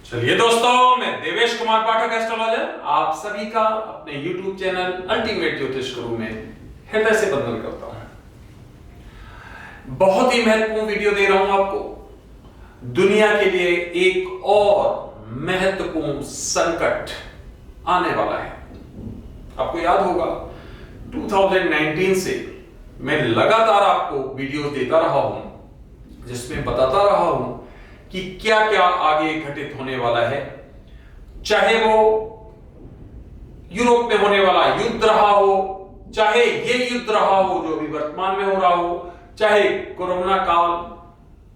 चलिए दोस्तों, मैं देवेश कुमार पाठक एस्ट्रोलॉजर आप सभी का अपने YouTube चैनल अल्टीमेट ज्योतिष गुरु में हृदय से वंदन करता हूं। बहुत ही महत्वपूर्ण वीडियो दे रहा हूं आपको। दुनिया के लिए एक और महत्वपूर्ण संकट आने वाला है। आपको याद होगा 2019 से मैं लगातार आपको वीडियो देता रहा हूं जिसमें बताता रहा हूं कि क्या क्या आगे घटित होने वाला है। चाहे वो यूरोप में होने वाला युद्ध रहा हो, चाहे ये युद्ध रहा हो जो अभी वर्तमान में हो रहा हो, चाहे कोरोना काल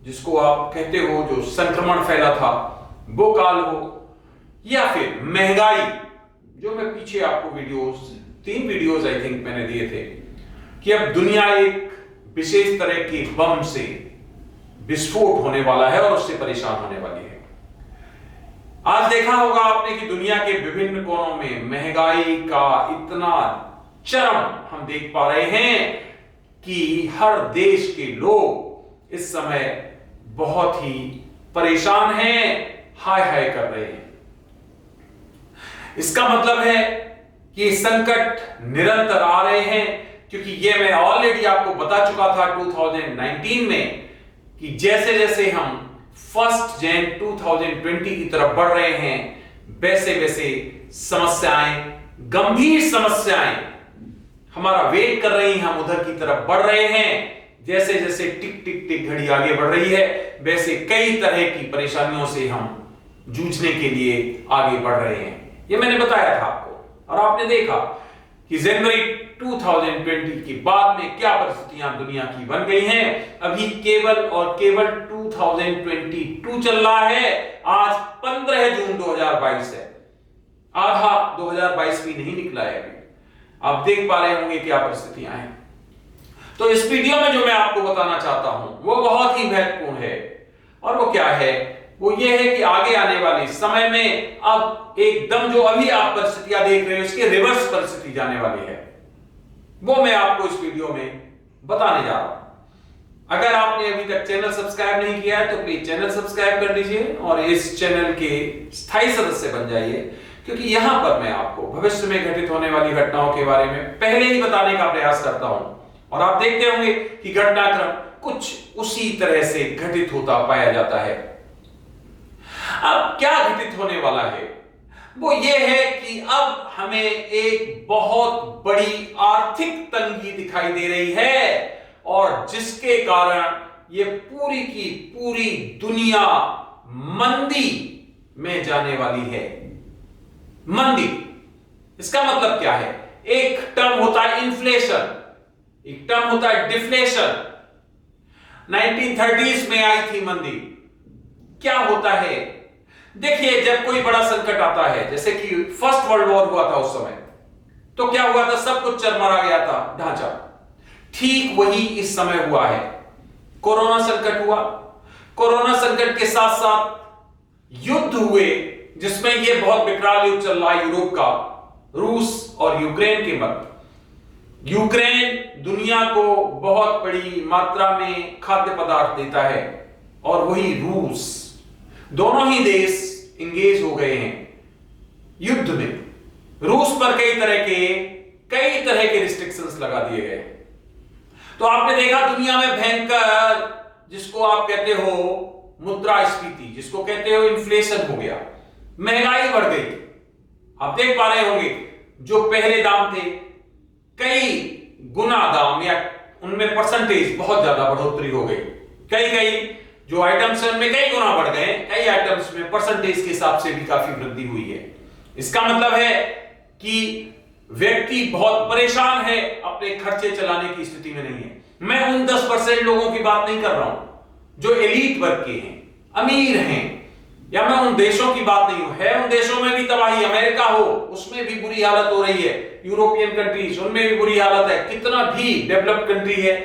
जिसको आप कहते हो जो संक्रमण फैला था वो काल हो, या फिर महंगाई जो मैं पीछे आपको तीन वीडियोस आई थिंक मैंने दिए थे कि अब दुनिया एक विशेष तरह के बम से विस्फोट होने वाला है और उससे परेशान होने वाली है। आज देखा होगा आपने कि दुनिया के विभिन्न कोनों में महंगाई का इतना चरम हम देख पा रहे हैं कि हर देश के लोग इस समय बहुत ही परेशान हैं, हाय हाय कर रहे हैं। इसका मतलब है कि संकट निरंतर आ रहे हैं, क्योंकि ये मैं ऑलरेडी आपको बता चुका था 2019 में कि जैसे जैसे हम 1 जनवरी 2020 की तरफ बढ़ रहे हैं वैसे वैसे समस्याएं, गंभीर समस्याएं हमारा वेट कर रही हैं, हम उधर की तरफ बढ़ रहे हैं। जैसे जैसे टिक टिक टिक घड़ी आगे बढ़ रही है वैसे कई तरह की परेशानियों से हम जूझने के लिए आगे बढ़ रहे हैं। ये मैंने बताया था आपको और आपने देखा कि जनवरी 2020 के बाद में क्या परिस्थितियां दुनिया की बन गई हैं। अभी केवल और केवल 2022 चल रहा है। आज 15 जून 2022 है, आधा 2022 भी नहीं निकला है अभी। आप देख पा रहे होंगे क्या परिस्थितियां हैं। तो इस वीडियो में जो मैं आपको बताना चाहता हूं वो बहुत ही महत्वपूर्ण है, और वो क्या है, वो ये है कि आगे आने वाले समय में अब एकदम जो अभी आप परिस्थितियां देख रहे हो इसके रिवर्स परिस्थिति जाने वाली है। वो मैं आपको इस वीडियो में बताने जा रहा हूं। अगर आपने अभी तक चैनल सब्सक्राइब नहीं किया है तो प्लीज चैनल सब्सक्राइब कर लीजिए और इस चैनल के स्थायी सदस्य बन जाइए, क्योंकि यहां पर मैं आपको भविष्य में घटित होने वाली घटनाओं के बारे में पहले ही बताने का प्रयास करता हूं, और आप देखते होंगे कि घटनाक्रम कुछ उसी तरह से घटित होता पाया जाता है। अब क्या घटित होने वाला है वो ये है कि अब हमें एक बहुत बड़ी आर्थिक तंगी दिखाई दे रही है, और जिसके कारण ये पूरी की पूरी दुनिया मंदी में जाने वाली है। मंदी, इसका मतलब क्या है? एक टर्म होता है इन्फ्लेशन, एक टर्म होता है डिफ्लेशन। 1930s में आई थी मंदी। क्या होता है? देखिए, जब कोई बड़ा संकट आता है, जैसे कि फर्स्ट वर्ल्ड वॉर हुआ था उस समय, तो क्या हुआ था? सब कुछ चरमरा गया था ढांचा। ठीक वही इस समय हुआ है। कोरोना संकट हुआ, कोरोना संकट के साथ साथ युद्ध हुए, जिसमें यह बहुत विकराल युद्ध चल रहा है यूरोप का, रूस और यूक्रेन के मध्य। यूक्रेन दुनिया को बहुत बड़ी मात्रा में खाद्य पदार्थ देता है, और वही रूस, दोनों ही देश इंगेज हो गए हैं युद्ध में। रूस पर कई तरह के रिस्ट्रिक्शंस लगा दिए गए। तो आपने देखा दुनिया में भयंकर, जिसको आप कहते हो मुद्रास्फीति, जिसको कहते हो इन्फ्लेशन हो गया, महंगाई बढ़ गई। आप देख पा रहे होंगे जो पहले दाम थे कई गुना दाम, या उनमें परसेंटेज बहुत ज्यादा बढ़ोतरी हो गई। कई जो आइटम्स हैं उनमें कई गुना बढ़ गए, कई आइटम्स में परसेंटेज के हिसाब से भी काफी वृद्धि हुई है। इसका मतलब है कि व्यक्ति बहुत परेशान है, अपने खर्चे चलाने की स्थिति में नहीं है। मैं उन 10% लोगों की बात नहीं कर रहा हूं जो एलीट वर्ग के हैं, अमीर हैं, या मैं उन देशों की बात नहीं हूं। है उन देशों में भी तबाही, अमेरिका हो उसमें भी बुरी हालत हो रही है, यूरोपियन कंट्रीज उनमें भी बुरी हालत है, कितना भी डेवलप्ड कंट्री है,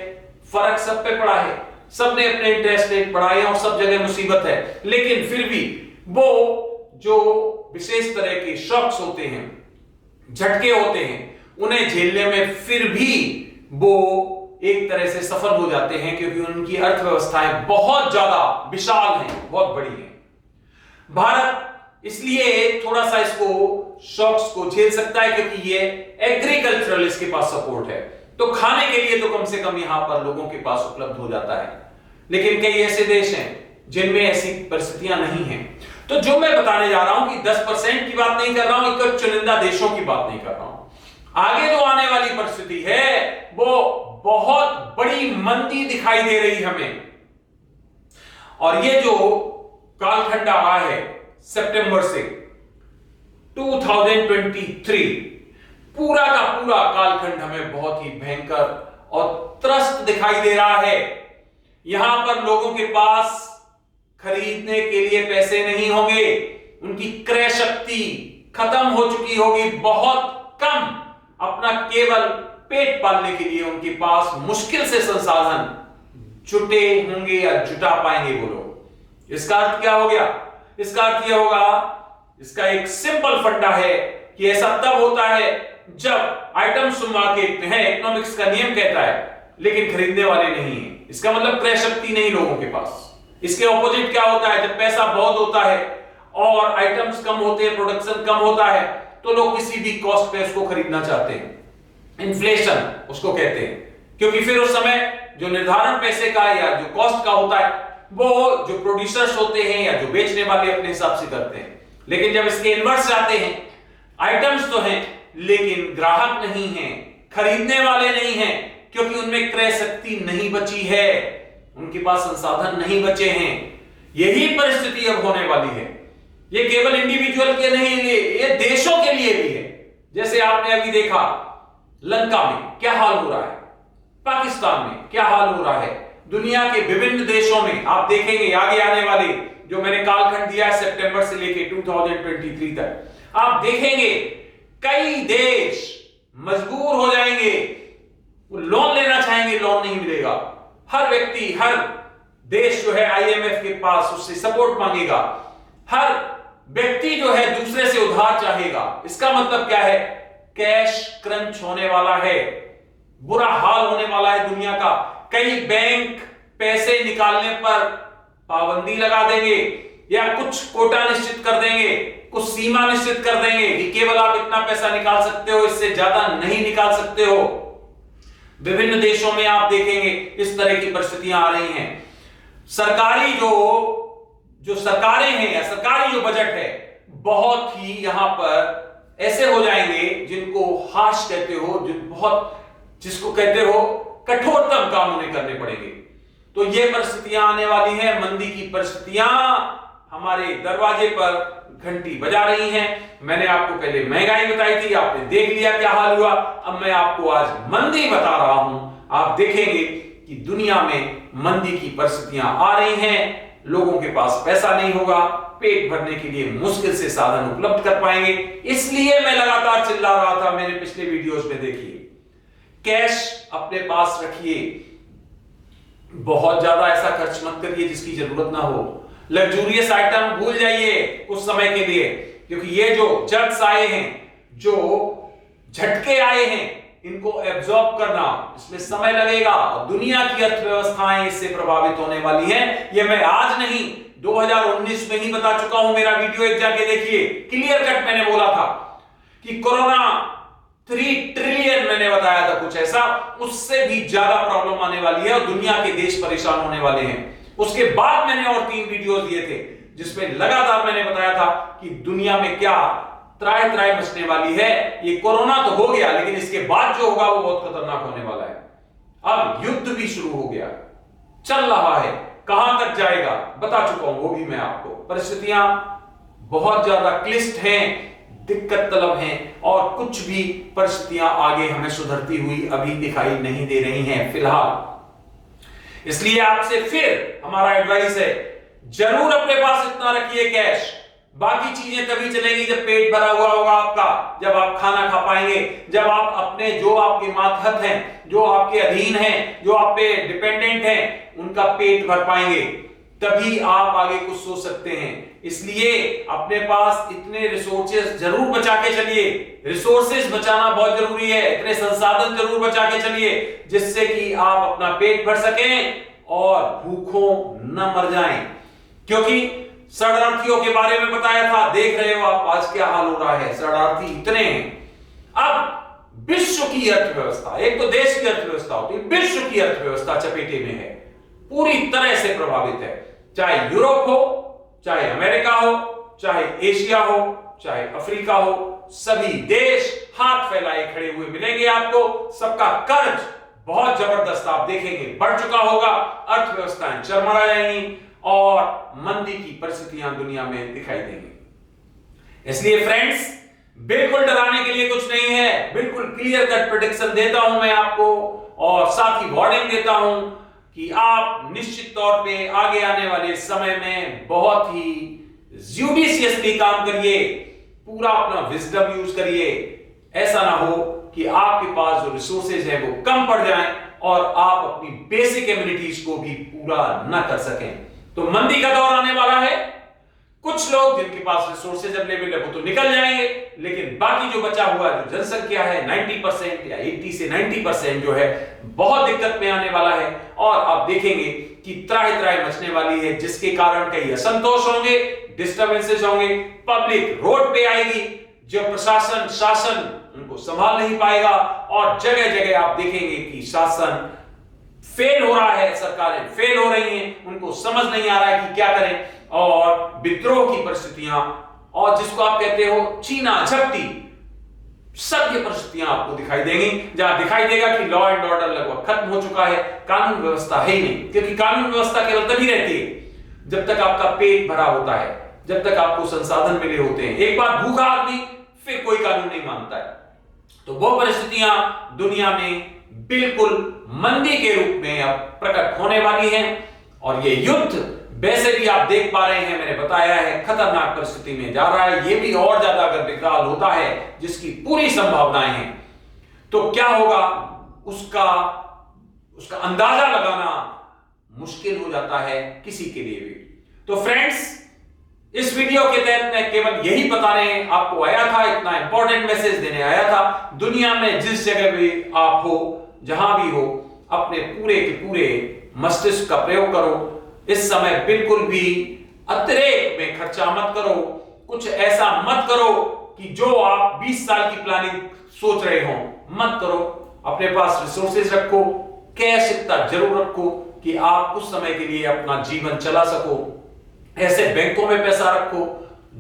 फर्क सब पे पड़ा है। सबने अपने इंटरेस्ट रेट बढ़ाए और सब जगह मुसीबत है, लेकिन फिर भी वो जो विशेष तरह के शॉक्स होते हैं, झटके होते हैं, उन्हें झेलने में फिर भी वो एक तरह से सफल हो जाते हैं, क्योंकि उनकी अर्थव्यवस्थाएं बहुत ज्यादा विशाल हैं, बहुत बड़ी हैं। भारत इसलिए थोड़ा सा इसको शॉक्स को झेल सकता है, क्योंकि ये एग्रीकल्चरल इसके पास सपोर्ट है, तो खाने के लिए तो कम से कम यहां पर लोगों के पास उपलब्ध हो जाता है। लेकिन कई ऐसे देश हैं जिनमें ऐसी परिस्थितियां नहीं हैं। तो जो मैं बताने जा रहा हूं कि 10% की बात नहीं कर रहा हूं, एक चुनिंदा देशों की बात नहीं कर रहा हूं। आगे जो आने वाली परिस्थिति है वो बहुत बड़ी मंदी दिखाई दे रही हमें। और ये जो कालखंड आ रहा है सितंबर से 2023, पूरा का पूरा कालखंड हमें बहुत ही भयंकर और त्रस्त दिखाई दे रहा है। यहां पर लोगों के पास खरीदने के लिए पैसे नहीं होंगे, उनकी क्रय शक्ति खत्म हो चुकी होगी, बहुत कम अपना केवल पेट पालने के लिए उनके पास मुश्किल से संसाधन जुटे होंगे या जुटा पाएंगे वो लोग। इसका अर्थ क्या हो गया? इसका अर्थ यह होगा, इसका एक सिंपल फंडा है कि ऐसा तब होता है जब आइटम्स टू मार्केट में है, इकोनॉमिक्स का नियम कहता है, लेकिन खरीदने वाले नहीं है। इसका मतलब क्रय शक्ति नहीं लोगों के पास। इसके ऑपोजिट क्या होता है? जब पैसा बहुत होता है और आइटम्स कम होते हैं, प्रोडक्शन कम होता है, तो लोग किसी भी कॉस्ट पे उसको खरीदना चाहते हैं। इन्फ्लेशन उसको कहते हैं, क्योंकि फिर उस समय जो निर्धारण पैसे का या जो कॉस्ट का होता है वो जो प्रोड्यूसर्स होते हैं या जो बेचने वाले अपने हिसाब से करते हैं। लेकिन जब इसके इन्वर्स जाते हैं, आइटम्स तो हैं लेकिन ग्राहक नहीं है, खरीदने वाले नहीं हैं, क्योंकि उनमें क्रय शक्ति नहीं बची है, उनके पास संसाधन नहीं बचे हैं। यही परिस्थिति अब होने वाली है। ये केवल इंडिविजुअल के नहीं लिए, ये देशों के लिए भी है। जैसे आपने अभी देखा लंका में क्या हाल हो रहा है, पाकिस्तान में क्या हाल हो रहा है, दुनिया के विभिन्न देशों में आप देखेंगे आगे आने वाले जो मैंने कालखंड दिया है सितंबर से लेकर 2023 तक, आप देखेंगे कई देश मजबूर हो जाएंगे, वो लोन लेना चाहेंगे, लोन नहीं मिलेगा। हर व्यक्ति, हर देश जो है आईएमएफ के पास उससे सपोर्ट मांगेगा, हर व्यक्ति जो है दूसरे से उधार चाहेगा। इसका मतलब क्या है? कैश क्रंच होने वाला है, बुरा हाल होने वाला है दुनिया का। कई बैंक पैसे निकालने पर पाबंदी लगा देंगे या कुछ कोटा निश्चित कर देंगे, कुछ सीमा निश्चित कर देंगे कि केवल आप इतना पैसा निकाल सकते हो, इससे ज्यादा नहीं निकाल सकते हो। विभिन्न देशों में आप देखेंगे इस तरह की परिस्थितियां आ रही हैं। सरकारी जो सरकारें हैं या सरकारी जो बजट है, बहुत ही यहां पर ऐसे हो जाएंगे जिनको हार्श कहते हो, जिसको कहते हो कठोरतम काम उन्हें करने पड़ेंगे। तो ये परिस्थितियां आने वाली हैं, मंदी की परिस्थितियां हमारे दरवाजे पर घंटी बजा रही हैं। मैंने आपको पहले महंगाई बताई थी, आपने देख लिया क्या हाल हुआ। अब मैं आपको आज मंदी बता रहा हूं। आप देखेंगे कि दुनिया में मंदी की परिस्थितियां आ रही हैं, लोगों के पास पैसा नहीं होगा, पेट भरने के लिए मुश्किल से साधन उपलब्ध कर पाएंगे। इसलिए मैं लगातार चिल्ला रहा था मेरे पिछले वीडियोस में, देखिए कैश अपने पास रखिए, बहुत ज्यादा ऐसा खर्च मत करिए जिसकी जरूरत ना हो। लग्जूरियस आइटम भूल जाइए कुछ समय के लिए, क्योंकि ये जो जट्स आए हैं, जो झटके आए हैं, इनको एब्जॉर्ब करना इसमें समय लगेगा और दुनिया की अर्थव्यवस्थाएं इससे प्रभावित होने वाली हैं। ये मैं आज नहीं 2019 में ही बता चुका हूं। मेरा वीडियो एक जाके देखिए, क्लियर कट मैंने बोला था कि कोरोना 3 ट्रिलियन मैंने बताया था कुछ ऐसा, उससे भी ज्यादा प्रॉब्लम आने वाली है और दुनिया के देश परेशान होने वाले हैं। उसके बाद मैंने और 3 वीडियो दिए थे जिसमें लगातार मैंने बताया था कि दुनिया में क्या त्राय त्राय मचने वाली है। ये कोरोना तो हो गया, लेकिन इसके बाद जो होगा वो बहुत खतरनाक होने वाला है। अब युद्ध भी शुरू हो गया, चल रहा है, कहां तक जाएगा बता चुका हूं वो भी मैं आपको। परिस्थितियां बहुत ज्यादा क्लिष्ट हैं, दिक्कत तलब हैं और कुछ भी परिस्थितियां आगे हमें सुधरती हुई अभी दिखाई नहीं दे रही हैं फिलहाल। इसलिए आपसे फिर हमारा एडवाइस है, जरूर अपने पास इतना रखिए कैश। बाकी चीजें तभी चलेंगी जब पेट भरा हुआ होगा आपका, जब आप खाना खा पाएंगे, जब आप अपने जो आपके मातहत हैं, जो आपके अधीन हैं, जो आप पे डिपेंडेंट हैं, उनका पेट भर पाएंगे, तभी आप आगे कुछ सोच सकते हैं। इसलिए अपने पास इतने रिसोर्सेज जरूर बचा के चलिए। रिसोर्सेज बचाना बहुत जरूरी है, इतने संसाधन जरूर बचा के चलिए जिससे कि आप अपना पेट भर सकें और भूखों न मर जाएं। क्योंकि शरणार्थियों के बारे में बताया था, देख रहे हो आप आज क्या हाल हो रहा है, शरणार्थी इतने हैं। अब विश्व की अर्थव्यवस्था, एक तो देश की अर्थव्यवस्था होती है, विश्व की अर्थव्यवस्था चपेटे में है, पूरी तरह से प्रभावित है। चाहे यूरोप हो, चाहे अमेरिका हो, चाहे एशिया हो, चाहे अफ्रीका हो, सभी देश हाथ फैलाए खड़े हुए मिलेंगे आपको। सबका कर्ज बहुत जबरदस्त आप देखेंगे बढ़ चुका होगा, अर्थव्यवस्थाएं चरमरा जाएंगी और मंदी की परिस्थितियां दुनिया में दिखाई देंगी। इसलिए फ्रेंड्स, बिल्कुल डराने के लिए कुछ नहीं है, बिल्कुल क्लियर कट प्रेडिक्शन देता हूं मैं आपको और साथ ही वार्निंग देता हूं कि आप निश्चित तौर पे आगे आने वाले समय में बहुत ही जुडिशियसली काम करिए, पूरा अपना विजडम यूज करिए। ऐसा ना हो कि आपके पास जो रिसोर्सेज है वो कम पड़ जाएं और आप अपनी बेसिक एमिनिटीज को भी पूरा ना कर सकें। तो मंदी का दौर आने वाला है। कुछ लोग जिनके पास रिसोर्सेज अवेलेबल है वो तो निकल जाएंगे, लेकिन बाकी जो बचा हुआ जो जनसंख्या है 90% या 80 से 90% जो है बहुत दिक्कत में आने वाला है। और आप देखेंगे कि त्राही त्राही मचने वाली है, जिसके कारण कई असंतोष होंगे, डिस्टर्बेंसेस होंगे, पब्लिक रोड पे आएगी, जो प्रशासन शासन उनको संभाल नहीं पाएगा और जगह जगह आप देखेंगे कि शासन फेल हो रहा है, सरकारें फेल हो रही हैं, उनको समझ नहीं आ रहा है कि क्या करें और विद्रोह की परिस्थितियां और जिसको आप कहते हो चीना झपटी, सब ये परिस्थितियां आपको दिखाई देंगी, जहां दिखाई देगा कि लॉ एंड ऑर्डर लगभग खत्म हो चुका है, कानून व्यवस्था है ही नहीं। क्योंकि कानून व्यवस्था केवल तभी रहती है जब तक आपका पेट भरा होता है, जब तक आपको संसाधन मिले होते हैं। एक बार भूखा आदमी फिर कोई कानून नहीं मानता है। तो वो परिस्थितियां दुनिया में बिल्कुल मंदी के रूप में अब प्रकट होने वाली हैं और ये युद्ध वैसे भी आप देख पा रहे हैं, मैंने बताया है खतरनाक परिस्थिति में जा रहा है। ये भी और ज्यादा अगर विकराल होता है, जिसकी पूरी संभावनाएं हैं, तो क्या होगा उसका अंदाजा लगाना मुश्किल हो जाता है किसी के लिए भी। तो फ्रेंड्स, इस वीडियो के तहत मैं केवल यही बताने आपको आया था, इतना इंपॉर्टेंट मैसेज देने आया था। दुनिया में जिस जगह भी आप हो, जहां भी हो, अपने पूरे के पूरे मस्तिष्क का प्रयोग करो। इस समय बिल्कुल भी अतिरेक में खर्चा मत करो, कुछ ऐसा मत करो कि जो आप 20 साल की प्लानिंग सोच रहे हो मत करो। अपने पास रिसोर्सेज रखो, कैश इतना जरूर रखो कि आप उस समय के लिए अपना जीवन चला सको। ऐसे बैंकों में पैसा रखो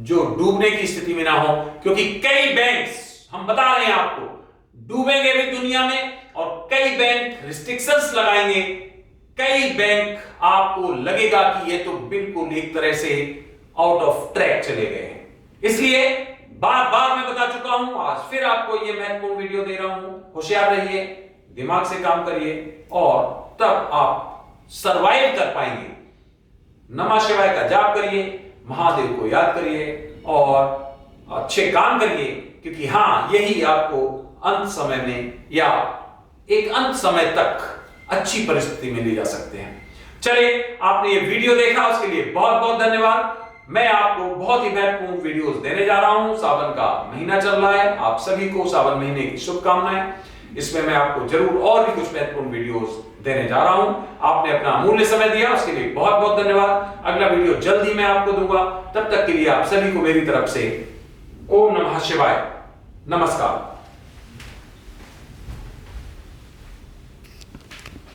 जो डूबने की स्थिति में ना हो, क्योंकि कई बैंक्स, हम बता रहे हैं आपको, डूबेंगे भी दुनिया में और कई बैंक रिस्ट्रिक्शंस लगाएंगे। कई बैंक आपको लगेगा कि ये तो बिल्कुल एक तरह से आउट ऑफ ट्रैक चले गए हैं। इसलिए बार बार मैं बता चुका हूं, आज फिर आपको ये महत्वपूर्ण वीडियो दे रहा हूं। होशियार रहिए, दिमाग से काम करिए और तब आप सरवाइव कर पाएंगे। नमः शिवाय का जाप करिए, महादेव को याद करिए और अच्छे काम करिए, क्योंकि हां, यही आपको अंत समय में या एक अंत समय तक अच्छी परिस्थिति में ले जा सकते हैं। चलिए, आपने ये वीडियो देखा उसके लिए बहुत बहुत धन्यवाद। मैं आपको बहुत ही महत्वपूर्ण वीडियोस देने जा रहा हूं। सावन का महीना चल रहा है, आप सभी को सावन महीने की शुभकामनाएं। इसमें मैं आपको जरूर और भी कुछ महत्वपूर्ण वीडियोस देने जा रहा हूं। आपने अपना अमूल्य समय दिया, उसके लिए बहुत बहुत धन्यवाद। अगला वीडियो जल्द ही मैं आपको दूंगा। तब तक के लिए आप सभी को मेरी तरफ से ओम नमः शिवाय, नमस्कार।